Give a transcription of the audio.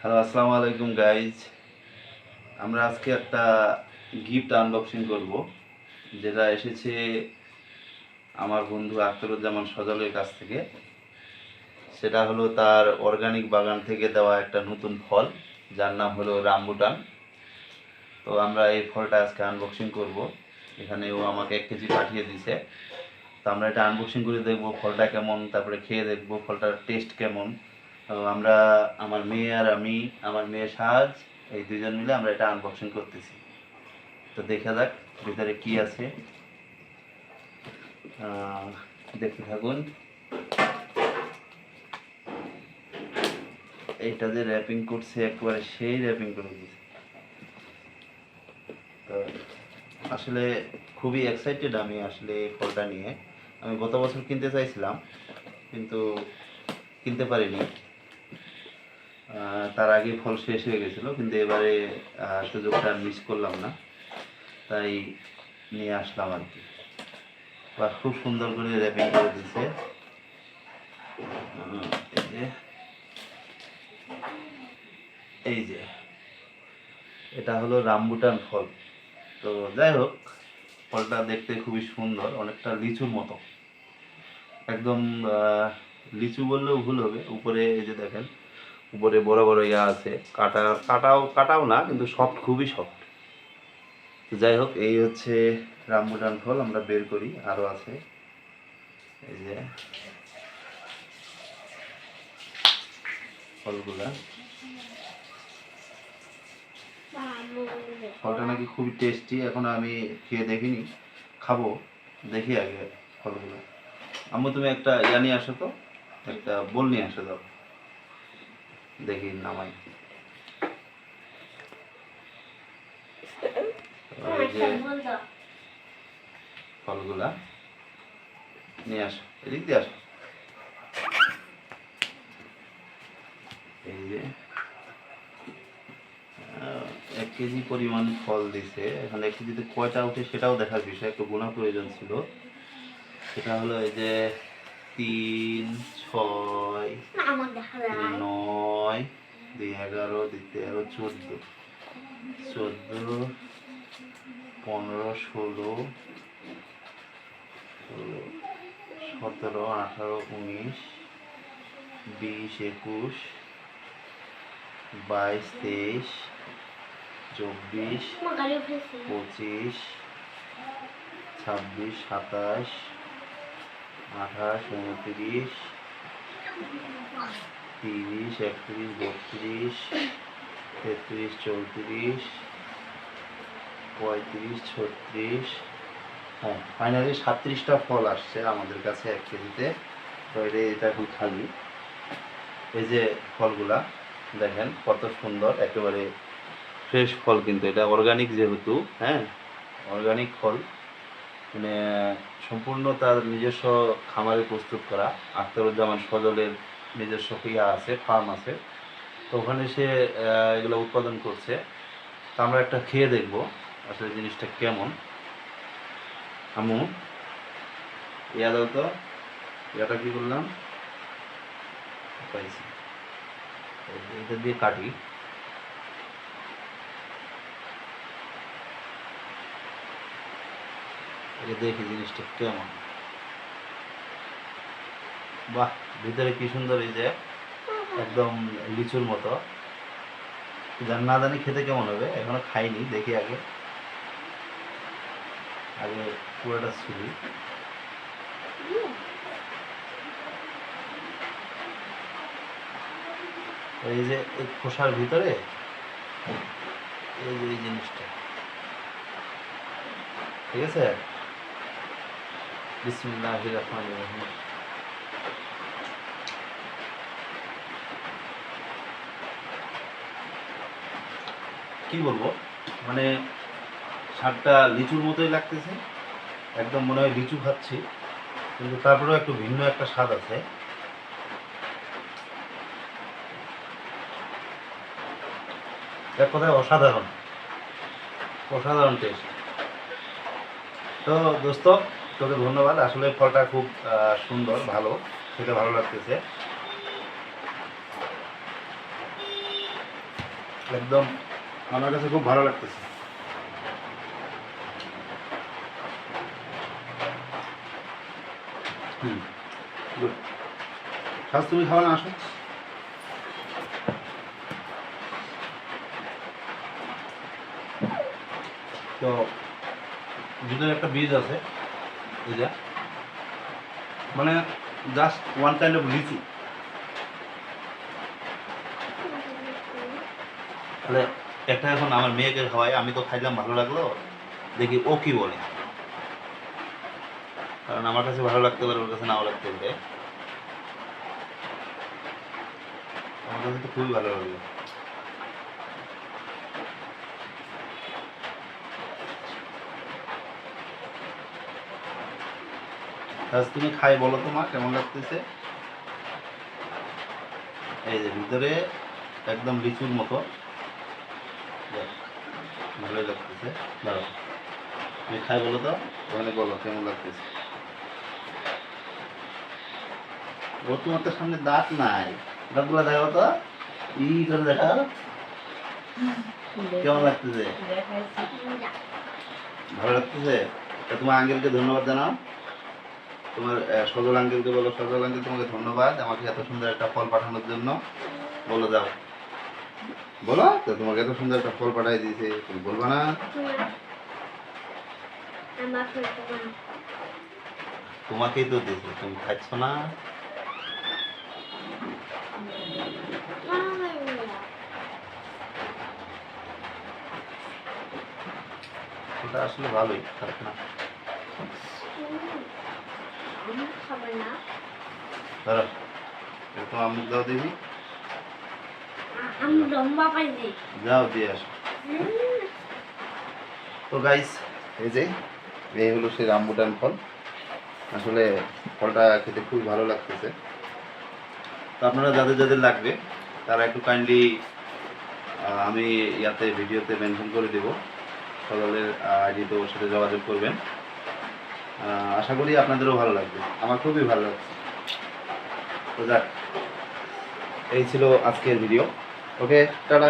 Hello, আসসালামু আলাইকুম guys. আমরা আজকে একটা গিফট আনবক্সিং করব, যেটা এসেছে আমার বন্ধু আখতারুজ্জামান সজলের কাছ থেকে। সেটা হলো তার অর্গানিক বাগান থেকে দেওয়া একটা নতুন ফল, যার নাম হলো রামবুটান। তো আমরা এই ফলটা আজকে আনবক্সিং করব। এখানে ও আমাকে 1 কেজি পাঠিয়ে দিয়েছে। তো আমরা এটা আনবক্সিং করে দেখব ফলটা কেমন, তারপরে খেয়ে দেখব ফলটার টেস্ট কেমন। তো আমরা, আমার মেয়ে আর আমি, আমার মেয়ে সাজ, এই দুজন মিলে আমরা এটা আনবক্সিং করতেছি। তো দেখা যাক ভিতরে কি আছে, দেখতে থাকুন। এইটা যে র্যাপিং করছে, একেবারে সেই র্যাপিং করে দিয়েছে। তো আসলে খুবই এক্সাইটেড আমি আসলে এই ফলটা নিয়ে। আমি গত বছর কিনতে চাইছিলাম, কিন্তু কিনতে পারিনি। তার আগে ফল শেষ হয়ে গেছিলো, কিন্তু এবারে সুযোগটা মিস করলাম না, তাই নিয়ে আসলাম আর কি। বা খুব সুন্দর করে র্যাপিং করে দিচ্ছে। এই যে এটা হলো রামবুটান ফল। তো যাই হোক, ফলটা দেখতে খুবই সুন্দর, অনেকটা লিচুর মতো। একদম লিচু বললেও ভুল হবে। উপরে এই যে দেখেন, উপরে বড় বড় ইয়া আছে, কাটাও না, কিন্তু সফট, খুবই সফট। তো যাই হোক, এই হচ্ছে রামবুটান ফল। আমরা বের করি, আরও আছে। এই যে ফলগুলা, ফলটা নাকি খুবই টেস্টি। এখন আমি খেয়ে দেখিনি, খাবো, দেখি আগে ফলগুলো। আম্মু, তুমি একটা ইয়া নিয়ে আসো তো, একটা বোল নিয়ে আসো দাও, দেখি নামাই। এই যে ফলগুলা নিয়ে আসো, এদিক দিয়ে আসো। এই যে 1 কেজি পরিমাণ ফল দিছে। এখন 1 কেজিতে কয়টা উঠে সেটাও দেখার বিষয়, একটু গোনা প্রয়োজন ছিল। সেটা হলো এই যে 3, 6, 9, 2, 11, 2, 13, 14, 15, 16, 17, 18, 19, 20, 21, 22, 23, 24, 25, 26, 27, 28, 29, 30, 31, 32, 33, 34, 35, 36, হ্যাঁ, ফাইনালি 37টা ফল আসছে আমাদের কাছে 1 কেজিতে। তো এটা এখন খালি। এই যে ফলগুলা দেখেন কত সুন্দর, একেবারে ফ্রেশ ফল, কিন্তু এটা অর্গানিক যেহেতু, হ্যাঁ, অর্গানিক ফল, মানে সম্পূর্ণ তার নিজস্ব খামারে প্রস্তুত করা। আখতারুজ্জামান সজলের নিজস্ব ইয়া আছে, ফার্ম আছে, তো ওখানে সে এগুলো উৎপাদন করছে। তো আমরা একটা খেয়ে দেখব আসলে জিনিসটা কেমন। আম্মু, ইয়া দাও তো, ইয়াটা কি করলাম, পাইছি, এটা দিয়ে কাটি। দেখি জিনিসটা কেমন। বাহ, ভিতরে কি সুন্দর, এই যে একদম লিচুর মতো। না জানি খেতে কেমন হবে, এখনো খাইনি, দেখি আগে আগে পুরোটা ছুরি। এই যে এই খোসার ভিতরে এই যে এই জিনিসটা, ঠিক আছে। বিসমিল্লাহির রহমানির রহিম। কি বলবো, মানে স্বাদটা লিচুর মতোই লাগতেছে, একদম মনে হয় লিচু খাচ্ছি, কিন্তু তারপরেও একটু ভিন্ন একটা স্বাদ আছে। এক কথায় অসাধারণ, অসাধারণ টেস্ট। তো দোস্ত, তোকে ধন্যবাদ। আসলে ফলটা খুব সুন্দর, ভালো, খেতে ভালো লাগতেছে। একদম আমার কাছে খুব ভালো লাগতেছে। গুড। সাজ তুমি খাওয়া না আসো। তো ভিতরে একটা বীজ আছে, এই যে মানে জাস্ট ওয়ান কাইন্ড অফ লিচু। তাহলে একটা এখন আমার মেয়েকে খাওয়াই, আমি তো খাইলাম ভালো লাগলো, দেখি ও কি বলে, কারণ আমার কাছে ভালো লাগতে পারে, ওর কাছে নাও লাগতে পারে। আমার কাছে তো খুবই ভালো লাগলো। আজ তুমি খাই বলো তো মা কেমন লাগতেছে। এই যে ভিতরে একদম লিচুর মতো, দেখ, ভালোই লাগতেছে। দাঁড়াও তুমি খাই বলো তো, ওখানে বলো কেমন লাগতেছে। ও তোমার তো সামনে দাঁত নাই, দাঁতগুলো দেখো তো, ই করে দেখাও কেমন লাগতেছে। ভালো লাগতেছে। তা তোমার আঙ্কেলকে ধন্যবাদ জানাও, তোমার সজল আঙ্কেলকে বলো, সজল আঙ্কেল তোমাকে ধন্যবাদ আমাকে এত সুন্দর একটা ফল পাঠানোর জন্য। বলো যাও, বলো তো, তোমাকে এত সুন্দর একটা ফল পাঠাই দিয়েছে, তুমি বলবা না? তোমাকেই তো দিয়েছে, তুমি খাচ্ছ না। ওটা আসলে ভালোই, খারাপ না। ধরো তোমার আম্মুক দাও দেখি, যাও দিয়ে আসো। তো গাইস, এই যে এই হলো সেই রামবুটান ফল। আসলে ফলটা খেতে খুব ভালো লাগতেছে। তো আপনারা যাদের যাদের লাগবে তারা একটু কাইন্ডলি আমি ইয়াতে ভিডিওতে মেনশন করে দেব, সকালের আইডি, তো ওর সাথে যোগাযোগ করবেন। আশা করি আপনাদেরও ভালো লাগবে, আমার খুবই ভালো লাগছে। তো যাক, এই ছিল আজকের ভিডিও। ওকে, টাটা।